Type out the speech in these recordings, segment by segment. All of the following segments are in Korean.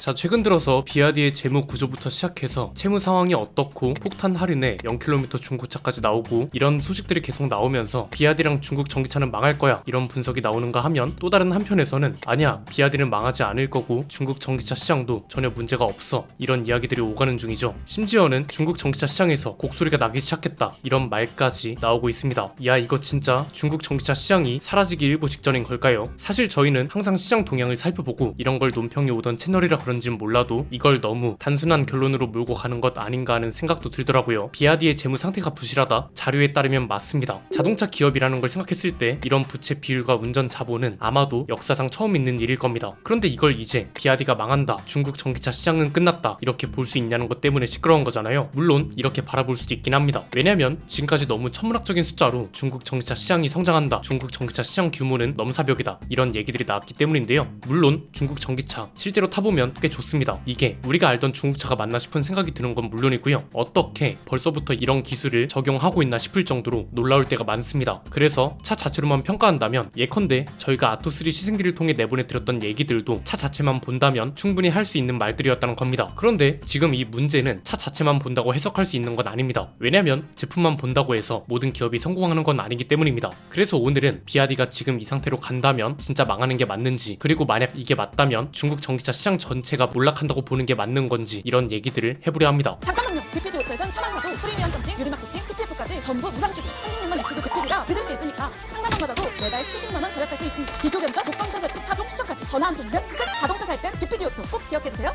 자, 최근 들어서 비아디의 재무 구조부터 시작해서 채무 상황이 어떻고 폭탄 할인에 0km 중고차까지 나오고 이런 소식들이 계속 나오면서 비아디랑 중국 전기차는 망할 거야 이런 분석이 나오는가 하면 또 다른 한편에서는 아니야, 비아디는 망하지 않을 거고 중국 전기차 시장도 전혀 문제가 없어 이런 이야기들이 오가는 중이죠. 심지어는 중국 전기차 시장에서 곡소리가 나기 시작했다 이런 말까지 나오고 있습니다. 야, 이거 진짜 중국 전기차 시장이 사라지기 일보 직전인 걸까요? 사실 저희는 항상 시장 동향을 살펴보고 이런 걸 논평이 오던 채널이라 그런진 몰라도 이걸 너무 단순한 결론으로 몰고 가는 것 아닌가 하는 생각도 들더라고요. 비아디의 재무 상태가 부실하다? 자료에 따르면 맞습니다. 자동차 기업이라는 걸 생각했을 때 이런 부채 비율과 운전 자본은 아마도 역사상 처음 있는 일일 겁니다. 그런데 이걸 이제 비아디가 망한다, 중국 전기차 시장은 끝났다 이렇게 볼 수 있냐는 것 때문에 시끄러운 거잖아요. 물론 이렇게 바라볼 수도 있긴 합니다. 왜냐면 지금까지 너무 천문학적인 숫자로 중국 전기차 시장이 성장한다, 중국 전기차 시장 규모는 넘사벽이다 이런 얘기들이 나왔기 때문인데요. 물론 중국 전기차 실제로 타보면 꽤 좋습니다. 이게 우리가 알던 중국차가 맞나 싶은 생각이 드는 건 물론이고요. 어떻게 벌써부터 이런 기술을 적용하고 있나 싶을 정도로 놀라울 때가 많습니다. 그래서 차 자체로만 평가한다면 예컨대 저희가 아토3 시승기를 통해 내보내드렸던 얘기들도 차 자체만 본다면 충분히 할 수 있는 말들이었다는 겁니다. 그런데 지금 이 문제는 차 자체만 본다고 해석할 수 있는 건 아닙니다. 왜냐면 제품만 본다고 해서 모든 기업이 성공하는 건 아니기 때문입니다. 그래서 오늘은 비아디가 지금 이 상태로 간다면 진짜 망하는 게 맞는지, 그리고 만약 이게 맞다면 중국 전기차 시장 전체가 몰락한다고 보는 게 맞는 건지 이런 얘기들을 해보려 합니다. 잠깐만요. BPD 오토에선 차만 사도 프리미엄 선팅, 유리막 코팅, PPF까지 전부 무상식 36만 유튜브 BPD라 믿을 수 있으니까 상담만 받아도 매달 수십만 원 절약할 수 있습니다. 비교 견적, 복권권 세트, 차종 추천까지 전화 한 통이면 끝. 자동차 살 땐 BPD 오토 꼭 기억해주세요.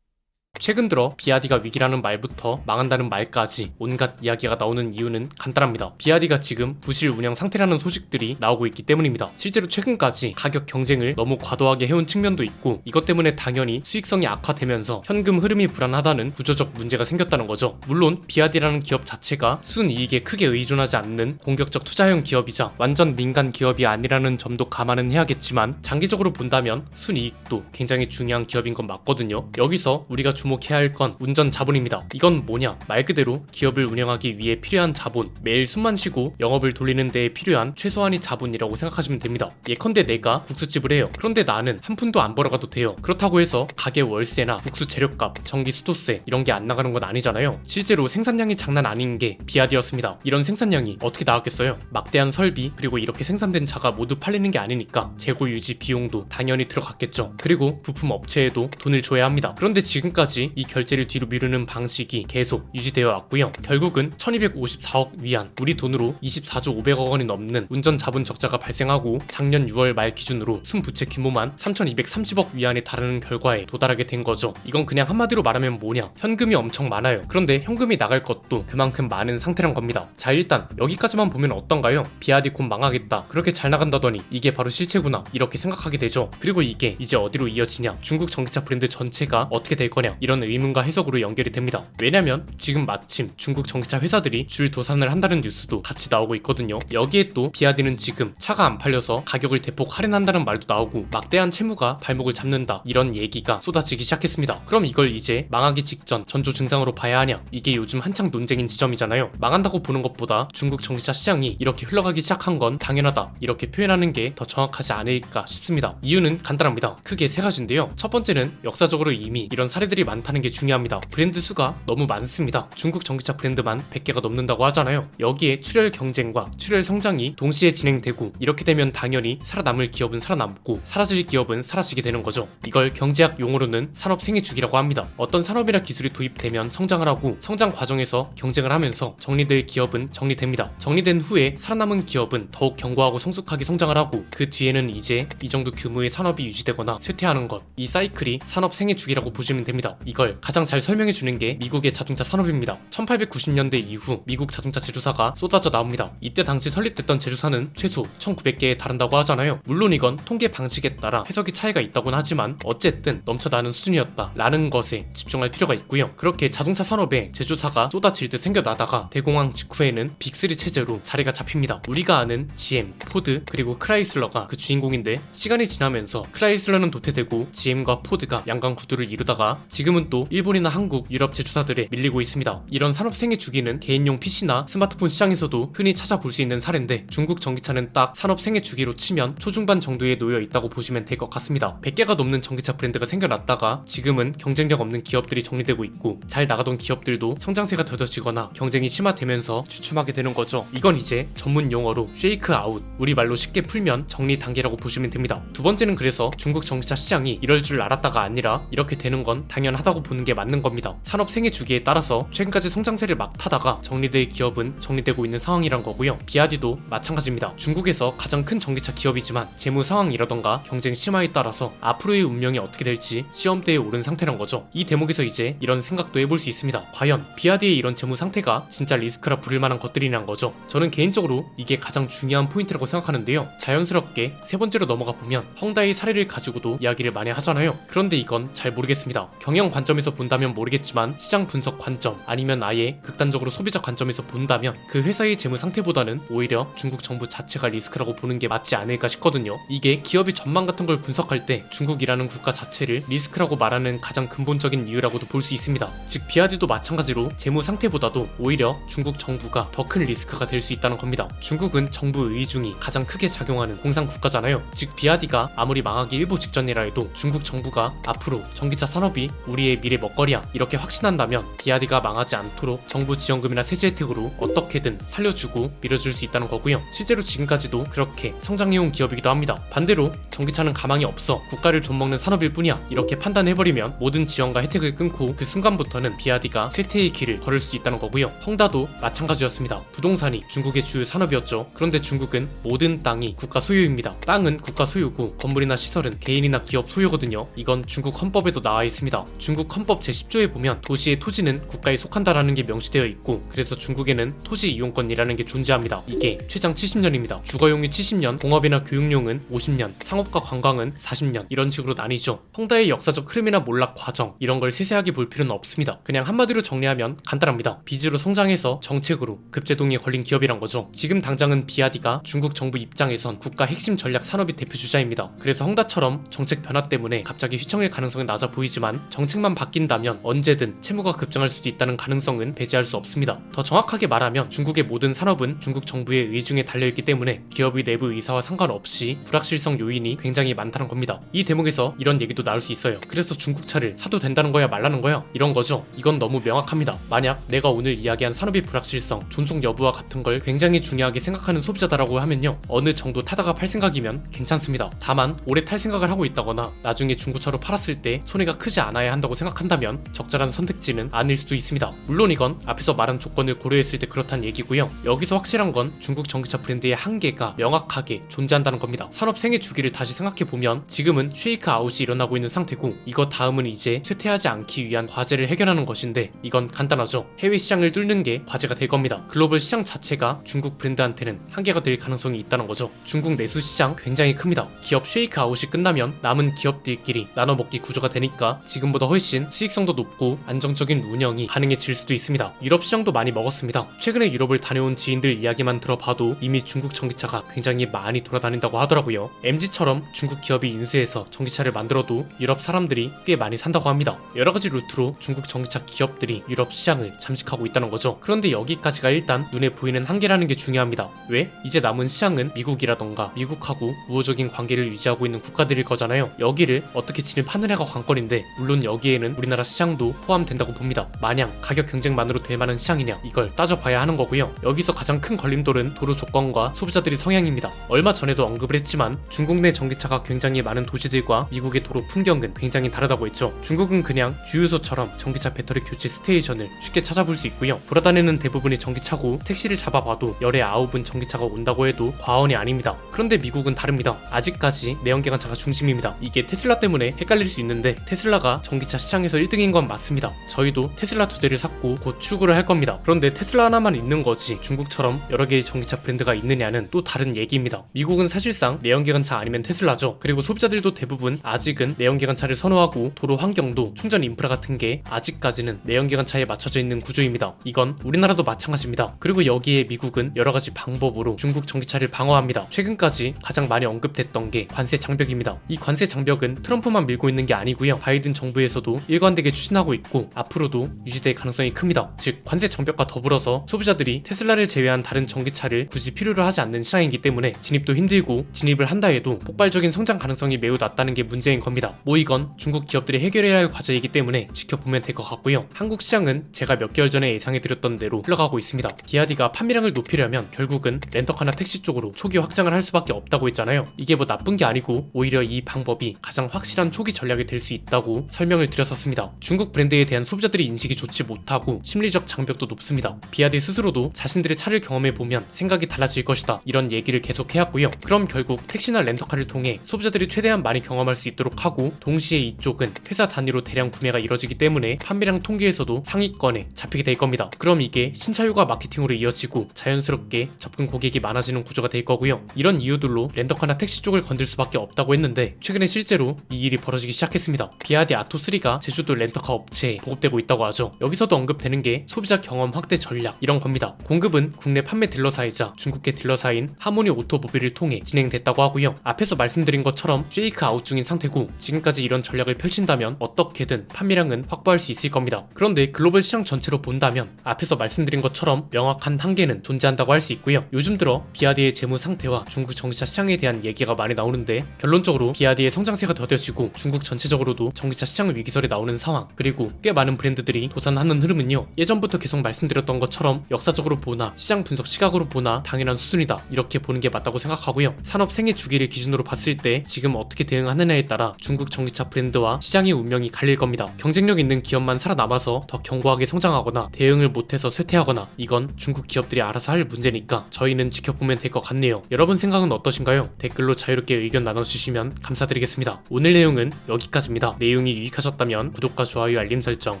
최근 들어 비아디가 위기라는 말부터 망한다는 말까지 온갖 이야기가 나오는 이유는 간단합니다. 비아디가 지금 부실 운영 상태라는 소식들이 나오고 있기 때문입니다. 실제로 최근까지 가격 경쟁을 너무 과도하게 해온 측면도 있고 이것 때문에 당연히 수익성이 악화되면서 현금 흐름이 불안하다는 구조적 문제가 생겼다는 거죠. 물론 비아디라는 기업 자체가 순이익에 크게 의존하지 않는 공격적 투자형 기업이자 완전 민간 기업이 아니라는 점도 감안은 해야겠지만 장기적으로 본다면 순이익도 굉장히 중요한 기업인 건 맞거든요. 여기서 우리가 주목해야 할 건 운전 자본입니다. 이건 뭐냐? 말 그대로 기업을 운영하기 위해 필요한 자본, 매일 숨만 쉬고 영업을 돌리는 데에 필요한 최소한의 자본이라고 생각하시면 됩니다. 예컨대 내가 국수집을 해요. 그런데 나는 한 푼도 안 벌어가도 돼요. 그렇다고 해서 가게 월세나 국수 재료값, 전기 수도세 이런 게 안 나가는 건 아니잖아요. 실제로 생산량이 장난 아닌 게 비아디였습니다. 이런 생산량이 어떻게 나왔겠어요? 막대한 설비, 그리고 이렇게 생산된 차가 모두 팔리는 게 아니니까 재고 유지 비용도 당연히 들어갔겠죠. 그리고 부품 업체에도 돈을 줘야 합니다. 그런데 지금까지 이 결제를 뒤로 미루는 방식이 계속 유지되어 왔고요. 결국은 1254억 위안, 우리 돈으로 24조 500억 원이 넘는 운전 자본 적자가 발생하고 작년 6월 말 기준으로 순부채 규모만 3230억 위안에 달하는 결과에 도달하게 된 거죠. 이건 그냥 한마디로 말하면 뭐냐? 현금이 엄청 많아요. 그런데 현금이 나갈 것도 그만큼 많은 상태란 겁니다. 자, 일단 여기까지만 보면 어떤가요? 비아디 곧 망하겠다, 그렇게 잘 나간다더니 이게 바로 실체구나 이렇게 생각하게 되죠. 그리고 이게 이제 어디로 이어지냐? 중국 전기차 브랜드 전체가 어떻게 될 거냐? 이런 의문과 해석으로 연결이 됩니다. 왜냐면 지금 마침 중국 전기차 회사들이 줄 도산을 한다는 뉴스도 같이 나오고 있거든요. 여기에 또 비아디는 지금 차가 안 팔려서 가격을 대폭 할인한다는 말도 나오고 막대한 채무가 발목을 잡는다 이런 얘기가 쏟아지기 시작했습니다. 그럼 이걸 이제 망하기 직전 전조 증상으로 봐야 하냐? 이게 요즘 한창 논쟁인 지점이잖아요. 망한다고 보는 것보다 중국 전기차 시장이 이렇게 흘러가기 시작한 건 당연하다 이렇게 표현하는 게 더 정확하지 않을까 싶습니다. 이유는 간단합니다. 크게 세 가지인데요. 첫 번째는 역사적으로 이미 이런 사례들이 많다는 게 중요합니다. 브랜드 수가 너무 많습니다. 중국 전기차 브랜드만 100개가 넘는다고 하잖아요. 여기에 출혈 경쟁과 출혈 성장이 동시에 진행되고 이렇게 되면 당연히 살아남을 기업은 살아남고 사라질 기업은 사라지게 되는 거죠. 이걸 경제학 용어로는 산업 생애주기라고 합니다. 어떤 산업이나 기술이 도입되면 성장을 하고 성장 과정에서 경쟁을 하면서 정리될 기업은 정리됩니다. 정리된 후에 살아남은 기업은 더욱 견고하고 성숙하게 성장을 하고 그 뒤에는 이제 이 정도 규모의 산업이 유지되거나 쇠퇴하는 것, 이 사이클이 산업 생애주기라고 보시면 됩니다. 이걸 가장 잘 설명해주는 게 미국의 자동차 산업입니다. 1890년대 이후 미국 자동차 제조사가 쏟아져 나옵니다. 이때 당시 설립됐던 제조사는 최소 1900개에 달한다고 하잖아요. 물론 이건 통계 방식에 따라 해석이 차이가 있다고는 하지만 어쨌든 넘쳐나는 수준이었다 라는 것에 집중할 필요가 있고요. 그렇게 자동차 산업에 제조사가 쏟아질 듯 생겨나다가 대공황 직후에는 빅3 체제로 자리가 잡힙니다. 우리가 아는 GM, 포드, 그리고 크라이슬러가 그 주인공인데 시간이 지나면서 크라이슬러는 도태되고 GM과 포드가 양강 구도를 이루다가 지금은 지금은 또 일본이나 한국, 유럽 제조사들에 밀리고 있습니다. 이런 산업 생애 주기는 개인용 PC나 스마트폰 시장에서도 흔히 찾아볼 수 있는 사례인데 중국 전기차는 딱 산업 생애 주기로 치면 초중반 정도에 놓여 있다고 보시면 될 것 같습니다. 100개가 넘는 전기차 브랜드가 생겨났다가 지금은 경쟁력 없는 기업들이 정리되고 있고 잘 나가던 기업들도 성장세가 더뎌지거나 경쟁이 심화되면서 주춤하게 되는 거죠. 이건 이제 전문 용어로 쉐이크 아웃, 우리말로 쉽게 풀면 정리 단계라고 보시면 됩니다. 두 번째는 그래서 중국 전기차 시장이 이럴 줄 알았다가 아니라 이렇게 되는 건 당연하다고 보는 게 맞는 겁니다. 산업 생애 주기에 따라서 최근까지 성장세를 막 타다가 정리될 기업은 정리되고 있는 상황이란 거고요. 비아디도 마찬가지입니다. 중국에서 가장 큰 전기차 기업이지만 재무 상황이라던가 경쟁 심화에 따라서 앞으로의 운명이 어떻게 될지 시험대에 오른 상태란 거죠. 이 대목에서 이제 이런 생각도 해볼 수 있습니다. 과연 비아디의 이런 재무 상태가 진짜 리스크라 부를 만한 것들이란 거죠. 저는 개인적으로 이게 가장 중요한 포인트라고 생각하는데요. 자연스럽게 세 번째로 넘어가 보면 헝다이 사례를 가지고도 이야기를 많이 하잖아요. 그런데 이건 잘 모르겠습니다. 경영 관점에서 본다면 모르겠지만 시장 분석 관점 아니면 아예 극단적으로 소비자 관점에서 본다면 그 회사의 재무 상태보다는 오히려 중국 정부 자체가 리스크라고 보는 게 맞지 않을까 싶거든요. 이게 기업의 전망 같은 걸 분석할 때 중국이라는 국가 자체를 리스크라고 말하는 가장 근본적인 이유라고도 볼 수 있습니다. 즉 비아디도 마찬가지로 재무 상태보다도 오히려 중국 정부가 더 큰 리스크가 될 수 있다는 겁니다. 중국은 정부 의중이 가장 크게 작용하는 공산 국가잖아요. 즉 비아디가 아무리 망하기 일보 직전이라 해도 중국 정부가 앞으로 전기차 산업이 우리의 미래 먹거리야 이렇게 확신한다면 비아디가 망하지 않도록 정부 지원금이나 세제 혜택으로 어떻게든 살려주고 밀어줄 수 있다는 거고요. 실제로 지금까지도 그렇게 성장해온 기업이기도 합니다. 반대로 전기차는 가망이 없어 국가를 좀먹는 산업일 뿐이야 이렇게 판단해버리면 모든 지원과 혜택을 끊고 그 순간부터는 비아디가 쇠퇴의 길을 걸을 수 있다는 거고요. 헝다도 마찬가지였습니다. 부동산이 중국의 주요 산업이었죠. 그런데 중국은 모든 땅이 국가 소유입니다. 땅은 국가 소유고 건물이나 시설은 개인이나 기업 소유거든요. 이건 중국 헌법에도 나와 있습니다. 중국 헌법 제10조에 보면 도시의 토지는 국가에 속한다라는 게 명시되어 있고 그래서 중국에는 토지 이용권이라는 게 존재합니다. 이게 최장 70년입니다. 주거용이 70년, 공업이나 교육용은 50년, 상업과 관광은 40년 이런 식으로 나뉘죠. 헝다의 역사적 흐름이나 몰락 과정 이런 걸 세세하게 볼 필요는 없습니다. 그냥 한마디로 정리하면 간단합니다. 빚으로 성장해서 정책으로 급제동에 걸린 기업이란 거죠. 지금 당장은 비아디가 중국 정부 입장에선 국가 핵심 전략 산업이 대표 주자입니다. 그래서 헝다처럼 정책 변화 때문에 갑자기 휘청일 가능성이 낮아 보이지만 정책만 바뀐다면 언제든 채무가 급증할 수도 있다는 가능성은 배제할 수 없습니다. 더 정확하게 말하면 중국의 모든 산업은 중국 정부의 의중에 달려있기 때문에 기업의 내부 의사와 상관없이 불확실성 요인이 굉장히 많다는 겁니다. 이 대목에서 이런 얘기도 나올 수 있어요. 그래서 중국차를 사도 된다는 거야 말라는 거야 이런 거죠. 이건 너무 명확합니다. 만약 내가 오늘 이야기한 산업의 불확실성, 존속 여부와 같은 걸 굉장히 중요하게 생각하는 소비자다라고 하면요 어느 정도 타다가 팔 생각이면 괜찮습니다. 다만 오래 탈 생각을 하고 있다거나 나중에 중고차로 팔았을 때 손해가 크지 않아야 한다고 생각한다면 적절한 선택지는 아닐 수도 있습니다. 물론 이건 앞에서 말한 조건을 고려했을 때 그렇다는 얘기고요. 여기서 확실한 건 중국 전기차 브랜드의 한계가 명확하게 존재한다는 겁니다. 산업 생애 주기를 다시 생각해보면 지금은 쉐이크 아웃이 일어나고 있는 상태고 이거 다음은 이제 쇠퇴하지 않기 위한 과제를 해결하는 것인데 이건 간단하죠. 해외 시장을 뚫는 게 과제가 될 겁니다. 글로벌 시장 자체가 중국 브랜드한테는 한계가 될 가능성이 있다는 거죠. 중국 내수 시장 굉장히 큽니다. 기업 쉐이크 아웃이 끝나면 남은 기업들끼리 나눠먹기 구조가 되니까 지금보다 훨씬 수익성도 높고 안정적인 운영이 가능해질 수도 있습니다. 유럽 시장도 많이 먹었습니다. 최근에 유럽을 다녀온 지인들 이야기만 들어봐도 이미 중국 전기차가 굉장히 많이 돌아다닌다고 하더라고요. MG처럼 중국 기업이 인수해서 전기차를 만들어도 유럽 사람들이 꽤 많이 산다고 합니다. 여러가지 루트로 중국 전기차 기업들이 유럽 시장을 잠식하고 있다는 거죠. 그런데 여기까지가 일단 눈에 보이는 한계라는 게 중요합니다. 왜? 이제 남은 시장은 미국이라던가 미국하고 우호적인 관계를 유지하고 있는 국가들일 거잖아요. 여기를 어떻게 진입하느냐가 관건인데 물론 여기에는 우리나라 시장도 포함된다고 봅니다. 마냥 가격 경쟁만으로 될 만한 시장이냐 이걸 따져봐야 하는 거고요. 여기서 가장 큰 걸림돌은 도로 조건과 소비자들의 성향입니다. 얼마 전에도 언급을 했지만 중국 내 전기차가 굉장히 많은 도시들과 미국의 도로 풍경은 굉장히 다르다고 했죠. 중국은 그냥 주유소처럼 전기차 배터리 교체 스테이션을 쉽게 찾아볼 수 있고요. 돌아다니는 대부분이 전기차고 택시를 잡아봐도 열에 9은 전기차가 온다고 해도 과언이 아닙니다. 그런데 미국은 다릅니다. 아직까지 내연기관차가 중심입니다. 이게 테슬라 때문에 헷갈릴 수 있는데 테슬라가 전기차 시장에서 1등인 건 맞습니다. 저희도 테슬라 2대를 샀고 곧 출고를 할 겁니다. 그런데 테슬라 하나만 있는 거지 중국처럼 여러 개의 전기차 브랜드가 있느냐는 또 다른 얘기입니다. 미국은 사실상 내연기관차 아니면 테슬라죠. 그리고 소비자들도 대부분 아직은 내연기관차를 선호하고 도로 환경도 충전 인프라 같은 게 아직까지는 내연기관차에 맞춰져 있는 구조입니다. 이건 우리나라도 마찬가지입니다. 그리고 여기에 미국은 여러가지 방법으로 중국 전기차를 방어합니다. 최근까지 가장 많이 언급됐던 게 관세 장벽입니다. 이 관세 장벽은 트럼프만 밀고 있는 게 아니고요. 바이든 정부에서도 정책도 일관되게 추진하고 있고 앞으로도 유지될 가능성이 큽니다. 즉 관세 장벽과 더불어서 소비자들이 테슬라를 제외한 다른 전기차를 굳이 필요로 하지 않는 시장이기 때문에 진입도 힘들고 진입을 한다 해도 폭발적인 성장 가능성이 매우 낮다는 게 문제인 겁니다. 뭐 이건 중국 기업들이 해결해야 할 과제이기 때문에 지켜보면 될 것 같고요. 한국 시장은 제가 몇 개월 전에 예상해드렸던 대로 흘러가고 있습니다. 비아디가 판매량을 높이려면 결국은 렌터카나 택시 쪽으로 초기 확장을 할 수밖에 없다고 했잖아요. 이게 뭐 나쁜 게 아니고 오히려 이 방법이 가장 확실한 초기 전략이 될 수 있다고 설명을 드렸었습니다. 중국 브랜드에 대한 소비자들의 인식이 좋지 못하고 심리적 장벽도 높습니다. 비아디 스스로도 자신들의 차를 경험해보면 생각이 달라질 것이다 이런 얘기를 계속 해왔고요. 그럼 결국 택시나 렌터카를 통해 소비자들이 최대한 많이 경험할 수 있도록 하고 동시에 이쪽은 회사 단위로 대량 구매가 이뤄지기 때문에 판매량 통계에서도 상위권에 잡히게 될 겁니다. 그럼 이게 신차유가 마케팅으로 이어지고 자연스럽게 접근 고객이 많아지는 구조가 될 거고요. 이런 이유들로 렌터카나 택시 쪽을 건들 수밖에 없다고 했는데 최근에 실제로 이 일이 벌어지기 시작했습니다. 비아디 아토3가 제주도 렌터카 업체에 보급되고 있다고 하죠. 여기서도 언급되는 게 소비자 경험 확대 전략 이런 겁니다. 공급은 국내 판매 딜러사이자 중국계 딜러사인 하모니 오토모빌을 통해 진행됐다고 하고요. 앞에서 말씀드린 것처럼 쉐이크 아웃 중인 상태고 지금까지 이런 전략을 펼친다면 어떻게든 판매량은 확보할 수 있을 겁니다. 그런데 글로벌 시장 전체로 본다면 앞에서 말씀드린 것처럼 명확한 한계는 존재한다고 할 수 있고요. 요즘 들어 비아디의 재무 상태와 중국 전기차 시장에 대한 얘기가 많이 나오는데 결론적으로 비아디의 성장세가 더뎌지고 중국 전체적으로도 전기차 시장 위기설이 나오는 상황 그리고 꽤 많은 브랜드들이 도산하는 흐름은요. 예전부터 계속 말씀드렸던 것처럼 역사적으로 보나 시장 분석 시각으로 보나 당연한 수준이다 이렇게 보는 게 맞다고 생각하고요. 산업 생애 주기를 기준으로 봤을 때 지금 어떻게 대응하느냐에 따라 중국 전기차 브랜드와 시장의 운명이 갈릴 겁니다. 경쟁력 있는 기업만 살아남아서 더 견고하게 성장하거나 대응을 못해서 쇠퇴하거나 이건 중국 기업들이 알아서 할 문제니까 저희는 지켜보면 될 것 같네요. 여러분 생각은 어떠신가요? 댓글로 자유롭게 의견 나눠주시면 감사드리겠습니다. 오늘 내용은 여기까지입니다. 내용이 유익하셨다면 구독과 좋아요 알림 설정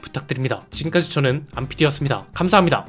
부탁드립니다. 지금까지 저는 안피디였습니다. 감사합니다.